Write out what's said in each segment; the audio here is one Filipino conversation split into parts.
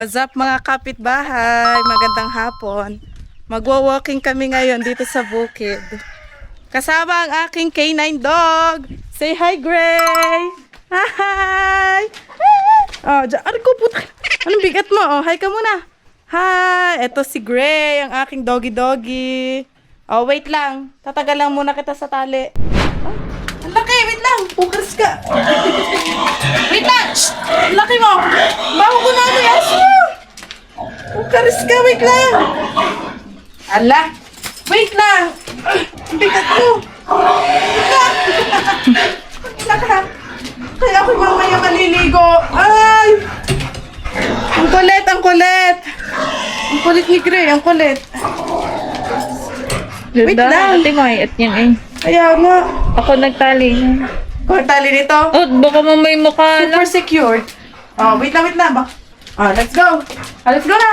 What's up mga kapitbahay? Magandang hapon. Magwa-walking kami ngayon dito sa bukid. Kasama ang aking canine dog. Say hi, Gray! Hi! Oh, ano ko puta? Anong bigat mo? Oh, hi ka muna. Hi! Ito si Gray, ang aking doggy-doggy. Oh, wait lang. Tatagal lang muna kita sa tali. Oh, ang laki! Wait lang! Pukas ka! Wait lang! Shh! Ang laki mo! Baho ko na ano yan! Pukas ka! Wait lang! Ala! Wait lang! Ang bigat mo! Wait lang! Wait lang! Kaya ako mamaya maliligo! Ay! Ang kulit! Ang kulit! Ang kulit ni Gray! Ang kulit! Wait lang! Ate mo at yan eh. Kaya nga! Ako nagtali. Kung tali nito? Oh, baka mo may mukha lang. Super secured. Oh, wait lang, wait lang. Oh, let's go. Oh, let's go na.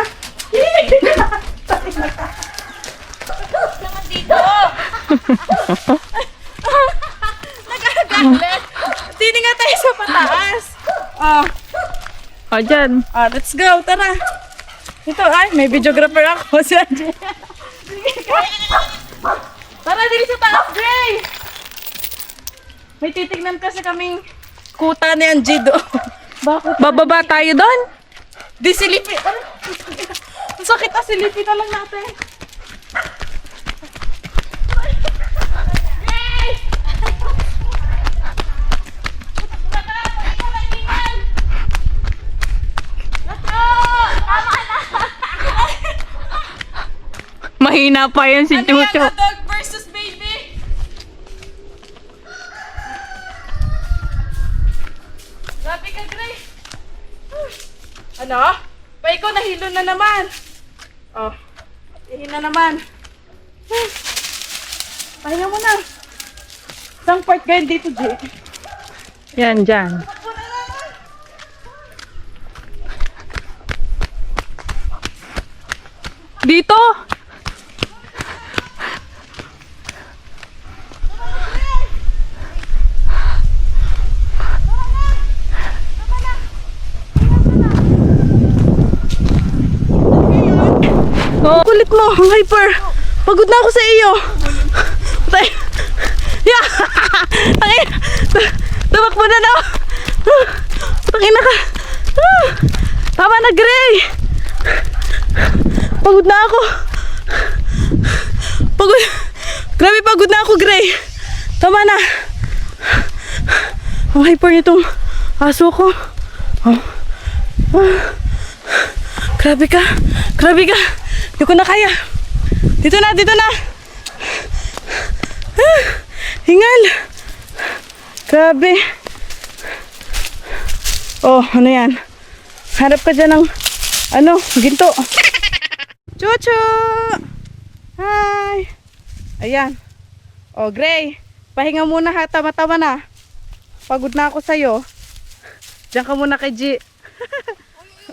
Naman dito. Nagagalit. Sini nga tayo sa pataas. Oh, O, dyan. let's go. Tara. Ito, ay, may videographer ako. Si Angie. Tara, dili sa taas, Gray. May titignan kasi kaming kuta ni Angie doon. Bakit? Bababa tayo doon. Di silipin. Ano? Ang sakit na, silipin na lang natin. Mahina pa yan si Ano yan, Chucho. a dog versus baby? Grabe ka, Gray. Ano? Pa ikaw nahilo na naman. Oh, ihin na naman. Pahinga mo na. Isang part ganyan dito, Jay. Yan, dyan. Dito! Oh, kulit mo, ang hyper. Pagod na ako sa iyo. Tay. Yeah. Tangin. Tumakbo na daw. Tangin na ka. Tama na, Gray. Pagod na ako. Pagod. Grabe, pagod na ako, Gray. Tama na. Ang hyper nitong aso ko. Oh. Grabe ka. Grabe ka. Hindi ko na kaya. Dito na, dito na. Hingal. Grabe. Oh, ano yan? Harap ka dyan ng, ginto. Chuchu! Hi! Ayan. Oh, Gray. Pahinga muna ha. Tama-tama na. Pagod na ako sa'yo. Diyan ka muna kay G.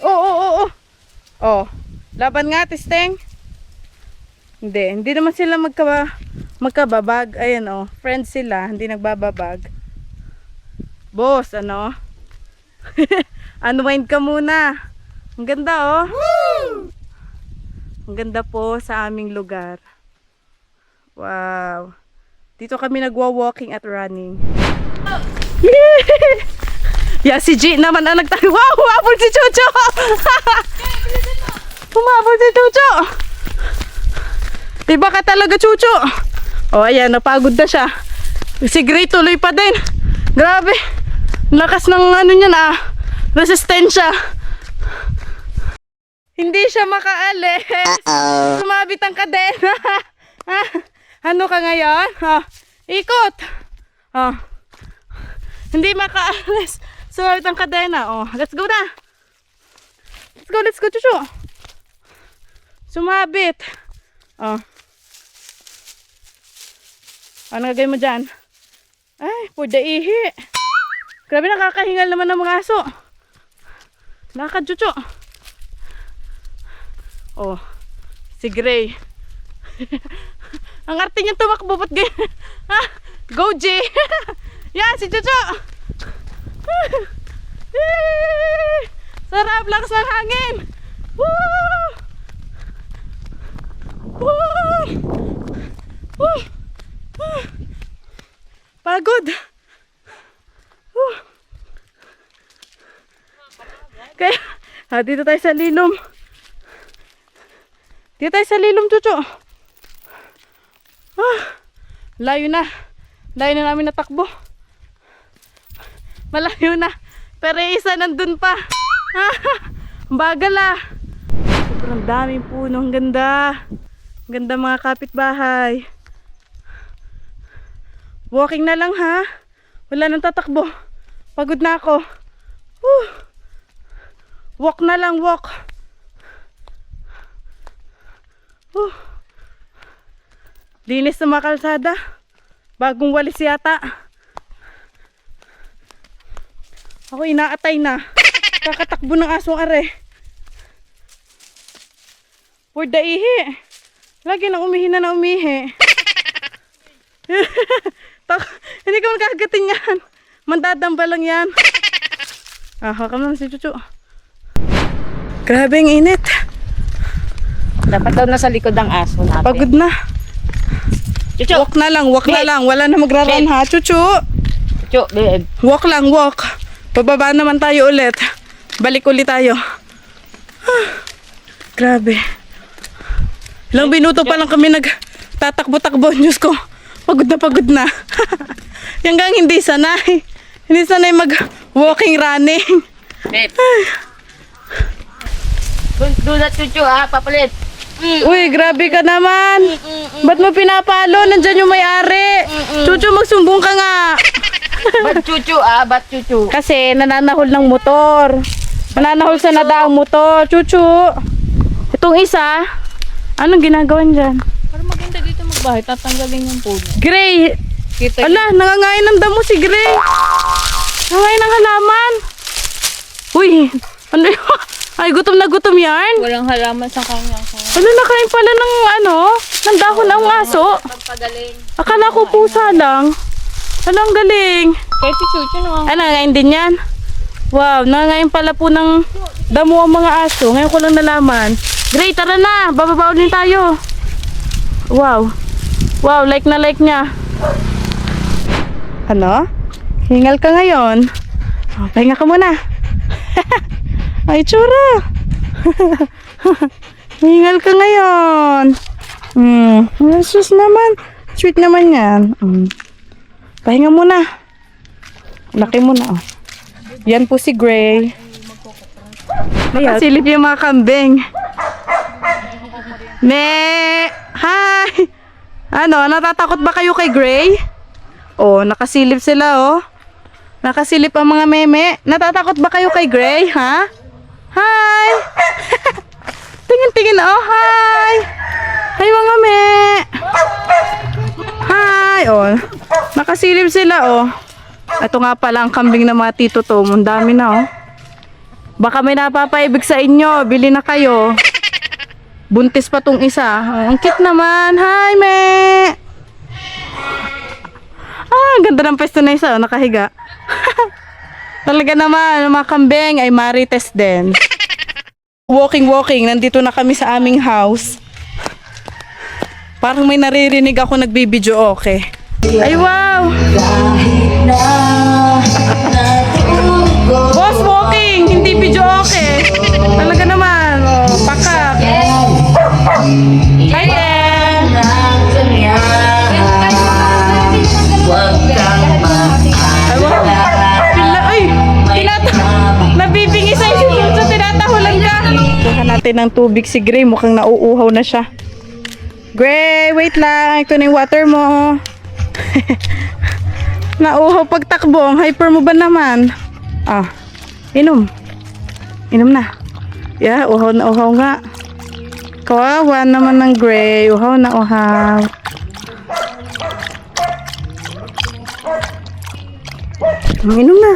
Oh. Oh. Laban nga, Tisteng. Hindi naman sila magkababag. Ayan, oh. Friends sila, hindi nagbababag. Boss, ano? Unwind ka muna. Ang ganda, oh. Woo! Ang ganda po sa aming lugar. Wow. Dito kami nagwa-walking at running. Yeah, si G naman ang nagtayo. Wow, humabol si Chucho! Humabol si Chucho! Diba ka talaga, Chucho? O, ayan, napagod na siya. Si Gray tuloy pa din. Grabe. Lakas ng resistensya. Hindi siya makaalis. Sumabit ang kadena. Ano ka ngayon? Ikot. Hindi makaalis. Sumabit ang kadena. Let's go na. Let's go, Chucho. Sumabit. Ano gagawin mo dyan? Ay, pwede ihi. Grabe, nakakahingal naman ng mga aso. Lakad, Chucho. Oh, si Gray. Ang arte niya tumakbo, ba't ganyan? Go, G! Yan, si Chucho! Sarap, lakas ng hangin! Woo! Woo! Woo! Woo! Pagod. Woo! Kaya, dito tayo sa lilom. Dito tayo sa lilom, Chucho. Layo na. Layo na namin natakbo. Malayo na. Pero yung isa nandun pa. Bagal ah. Sobrang daming puno. Ang ganda. Ang ganda mga kapitbahay. Walking na lang ha. Wala nang tatakbo. Pagod na ako. Whew. Walk na lang, walk. Linis na mga kalsada. Bagong walis yata. Ako inaatay na. Kakatakbo ng asong are. For the ihi. Lagi na umihi na umihi. Hindi ka magkagatin yan. Mandadamba lang yan. Hakam naman si Chucho. Grabe ang init. Dapat daw nasa likod ng aso natin. Pagod na. Chuchu! Walk na lang, walk na Babe. lang. Wala na magraran ha, Chucho. Chuchu, babe. Walk lang, walk. Pababa naman tayo ulit. Balik ulit tayo. Grabe. Ilang minuto pa lang kami nagtatakbo-takbo. Diyos ko, pagod na. Hanggang hindi sanay. Hindi sanay mag-walking, running. Babe. Dulot, Chuchu, papalit. Uy, grabe ka naman. Ba't mo pinapalo? Nandyan yung may-ari. Chucho, magsumbong ka nga. Ba't Chuchu, ba't Chuchu? Kasi nananahol ng motor. Nananahol sa nadaang motor. Chucho. Itong isa, anong ginagawa dyan? Para maganda dito magbahay, tatanggalin yung puno. Gray. Kita Ala, nangangain ng damo si Gray. Nangangain ng halaman. Uy, ano yun? Ay, gutom na gutom yan. walang halaman sa kanya. Ano, nakain pala ng dahon ang aso. Pagpagaling. Akala ko pusa lang. Ano, ang galing. Kahit si Chuchu no. Ay, nangangain din yan. Wow, nangangain pala po ng damo ang mga aso. Ngayon ko lang nalaman. Gray, tara na. Bababa ulit tayo. Wow. Wow, like na like niya. Ano? Hingal ka ngayon. Oh, pahinga ka muna. Ay, tsura. Hingal ka ngayon. Sus naman. Sweet naman yan. Pahinga muna. Laki muna, oh. Yan po si Gray. Nakasilip yung mga kambing. Hi! Ano, natatakot ba kayo kay Gray? Oh, nakasilip sila, oh. Nakasilip ang mga meme. Natatakot ba kayo kay Gray, ha? Hi! Tingin-tingin, oh, hi! Hi, mga me! Hi! Oh, nakasilip sila, oh. Ito nga pala ang kambing ng mga tito to. Ang dami na, oh. Baka may napapaibig sa inyo. Bili na kayo. Buntis pa tong isa. Oh, ang cute naman. Hi, me! Ang ganda ng pwesto na isa, oh, nakahiga. Talaga naman, ang mga kambing ay marites din. Walking, nandito na kami sa aming house. Parang may naririnig ako nagbibideo, okay. Ay, wow! Boss, walking! Hindi video, okay. Talaga naman, oh, pakak. Hi there! Ay, wow! Nabibingis ay si Chucho, tinatahulan ka. Kuha natin ng tubig si Gray, mukhang nauuhaw na siya. Gray, wait lang. Ito na yung water mo. Nauuhaw pagtakbo. Ang hyper mo ba naman? Inom. Inom na. Yeah, uhaw na uhaw nga. Kawawa naman ng Gray. Uhaw na uhaw. Inom na.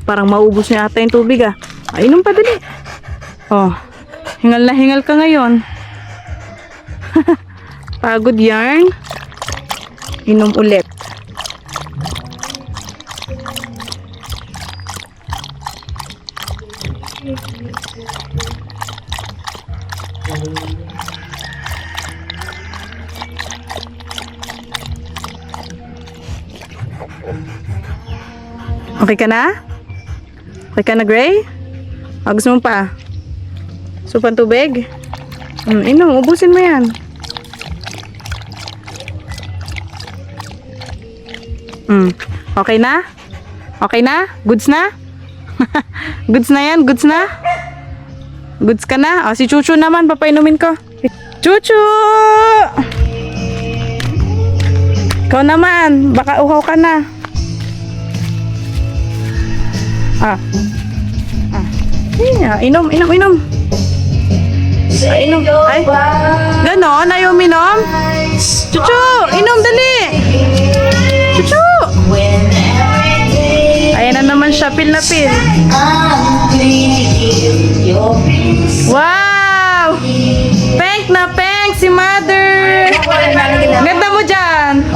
Parang maubos niya ata yung tubig, ah. Inom pa dali. Oh, hingal na hingal ka ngayon. Pagod yarn. Inom ulit. Okay ka na? Okay ka na, Gray? Gusto mo pa? Supang tubig? Inom, ubusin mo yan. Okay na? Okay na? Goods na? Goods na yan? Goods na? Goods ka na? Si Chuchu naman, papainumin ko. Chuchu! Ikaw naman, baka uhaw ka na. Inom. Inom. Ay, ganon? Ayaw minom? Chuchu, inom dali. Chuchu. Ayan na naman siya, pil na pil. Wow! Pink na pink si mother. Ganda mo dyan.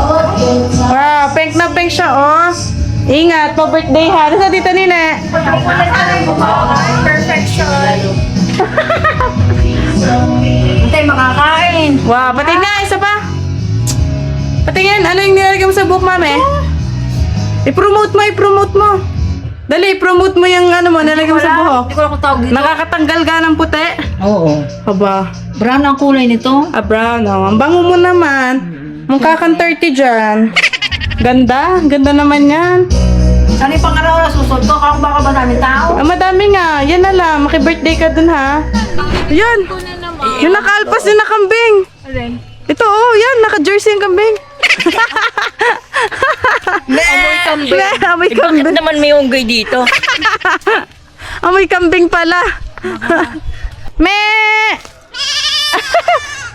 Wow, pink na pink siya, oh. Ingat, pa-birthday ha. Sa dito nina. Perfection. Hintay makakain. Wow, patingin nga, isa pa. Patingin, ano yung nilalagay mo sa buhok, mami? I-promote mo. Dali, i-promote mo yung ano mo, nilalagay mo sa buhok. Hindi ko lang tawag dito. Nakakatanggal ka ng puti. Oo. Aba, Brown ang kulay nito. brown, oh. Ang bango mo naman. Mukha kang 30 dyan. Ganda naman yan. Ano yung pangaraw na susunod ko? Kung baka ba namin tao? Madami nga. Yan na lang. Maki-birthday ka dun, ha? Yan. Yung nakaalpas din na kambing. Ito, oh. Yan. Naka-jersey yung kambing. Amoy kambing. Amoy Bakit kambing. naman may unggoy dito? Amoy kambing pala. Me!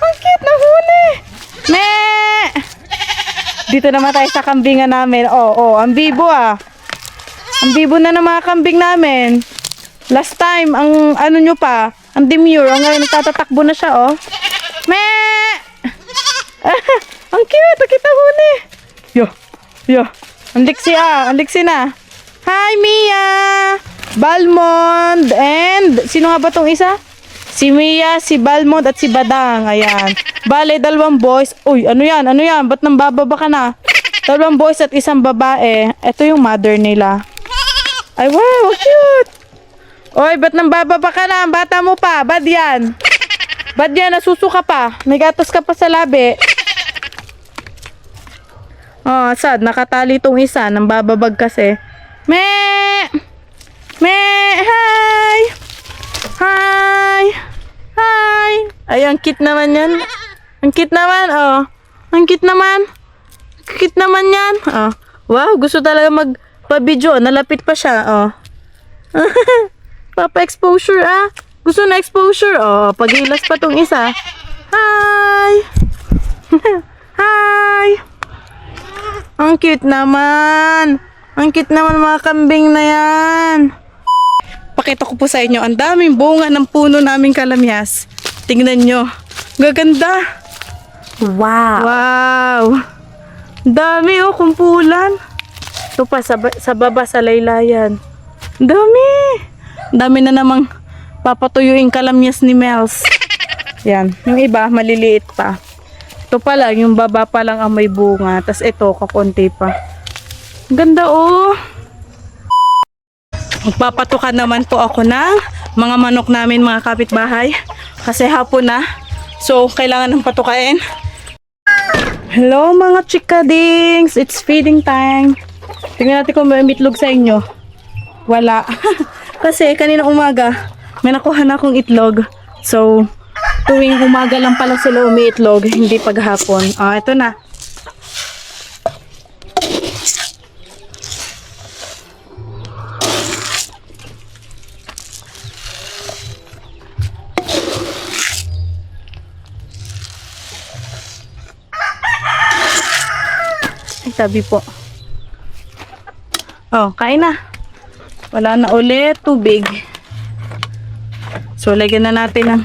Ang cute na huni. Me! Dito naman tayo sa kambingan namin. Ang bibo ah. Ang bibo na ng mga kambing namin. Last time, ang ano nyo pa, ang demure. Ngayon, nagtatatakbo na siya, oh. Me! Ang cute, kita huni. Yo. Ang liksi na. Hi, Mia! Balmond, and sino nga ba tong isa? Si Mia, si Balmond, at si Badang. Ayan. Bale, 2 boys. Uy, ano yan? Ba't nang bababa ka na? 2 boys at 1 babae. Ito yung mother nila. Ay, wow, cute! Oy, ba't nang bababa ka na? Ang bata mo pa. Bad yan. Nasusuka pa. May gatas ka pa sa labi. Sad. Nakatali tong isa. Nang bababag kasi. Hi! Ay, ang cute naman yan. Ang cute naman, oh. Ang cute naman. Cute naman yan. Wow, gusto talaga magpa-video. Nalapit pa siya, oh. Papa-exposure, ah. Gusto na exposure, oh. Pagilas pa tong isa. Hi! Hi! Ang cute naman. Ang cute naman mga kambing na yan. Pakita ko po sa inyo, ang daming bunga ng puno naming kalamyas. Tingnan nyo. Gaganda. Wow. Dami oh, kumpulan. Ito pa, sa baba, sa laylayan. Dami na namang papatuyuin kalamyas ni Mels. Yan. Yung iba, maliliit pa. Ito pa lang, yung baba pa lang ang may bunga. Tapos ito, kakunti pa. Ganda oh. Magpapatukan naman po ako ng mga manok namin, mga kapitbahay. Kasi hapon na. So, kailangan ng patukain. Hello mga chikadings! It's feeding time. Tingnan natin kung may itlog sa inyo. Wala. Kasi kanina umaga, may nakuha na akong itlog. So, tuwing umaga lang pala sila umiitlog, hindi paghapon. Ito na. Sabi po. Kain na. Wala na ulit tubig. So, lagyan na natin ng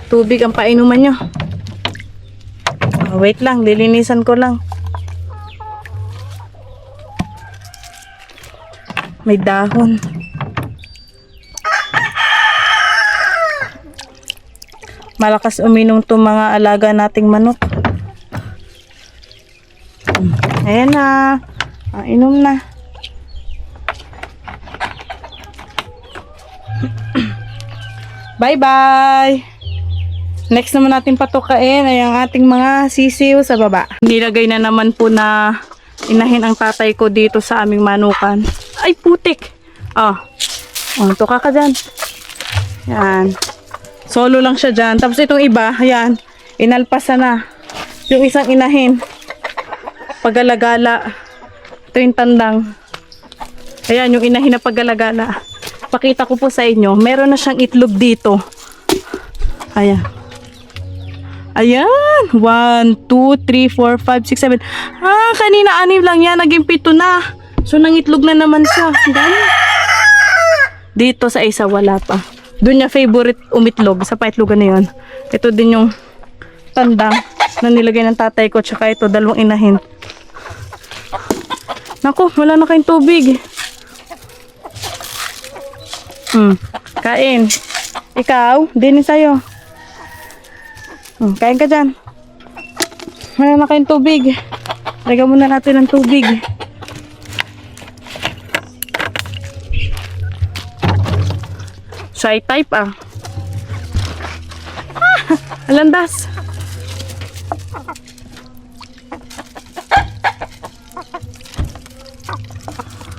tubig ang painuman nyo. Wait lang, lilinisan ko lang. May dahon. Malakas uminom tong mga alaga nating manok. Ayan na. Inom na. Bye-bye! Next naman natin patukain ay ang ating mga sisiw sa baba. Nilagay na naman po na inahin ang tatay ko dito sa aming manukan. Ay, putik! Oh, tuka ka dyan. Yan. Solo lang siya dyan. Tapos itong iba, ayan, inalpasan na. Yung isang inahin. Pagalagala. Ito yung tandang. Ayan, yung inahin na pagalagala. Pakita ko po sa inyo, meron na siyang itlog dito. Ayan. Ayan. 1, 2, 3, 4, 5, 6, 7. Kanina 6 lang yan. Naging 7 na. So, nangitlog na naman siya. Dami. Dito sa isa, wala pa. Doon niya favorite umitlog. Sa paitlogan na yun. Ito din yung tandang na nilagay ng tatay ko. Tsaka ito, 2 inahin. Naku, wala na kayong tubig. Kain. Ikaw, din sa'yo. Kain ka dyan. Wala na kayong tubig. Lagyan muna natin ng tubig. Shy type alandas.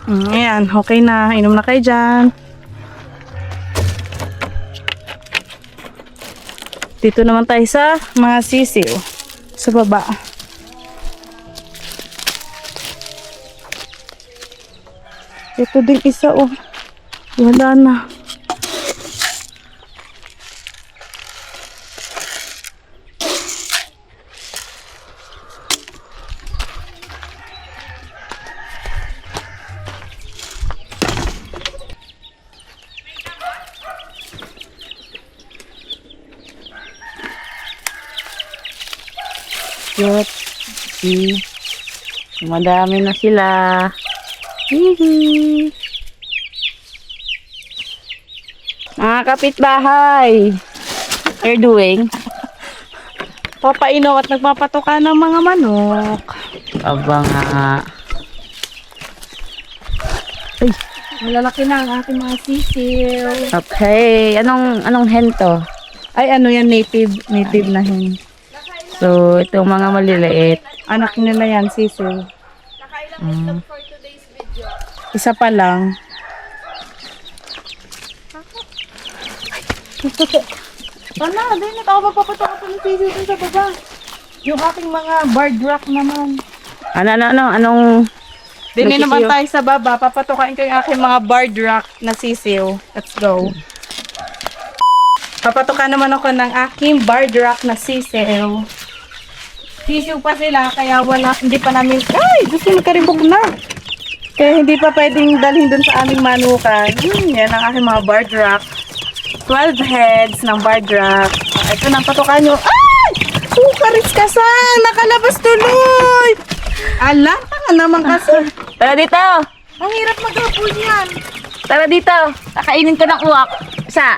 Ayan, okay na. Inom na kayo dyan. Dito naman tayo sa mga sisiw. Sa baba. Ito din isa, wala na. Cute. Madami na sila. Hihi. Mga kapitbahay. You're doing? Papainaw at nagpapatuka ng mga manok. Aba nga. Ay, malalaki na ang aking mga sisiw. Okay. Anong hen to? Ay, ano yan, native na hen. So, itong mga maliliit. Anak nila yan, sisiw. Isa pa lang. Wala, din na ako magpapatuka pa ng sisiw dun sa baba. Yung aking mga barred rock naman. Anong Dini naman tayo sa baba. Papatukain ko yung aking mga barred rock na sisiw. Let's go. Papatuka naman ako ng aking barred rock na sisiw. Sisiw pa sila, kaya hindi pa namin, gusto magkaribog na. Kaya hindi pa pwedeng dalhin dun sa aming manukan. Yan ang aking mga barred rock. 12 heads ng barred rock. Ito nang patukan nyo. Karis kasang! Nakalabas tuloy! Ala, tanga naman kasi. Tara dito! Ang hirap maghapon yan. Tara dito! Kakainin ko ng uwak. Isa!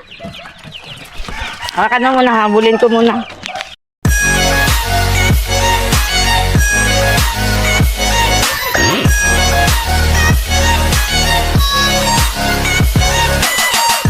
Hawakan mo muna, habulin ko muna.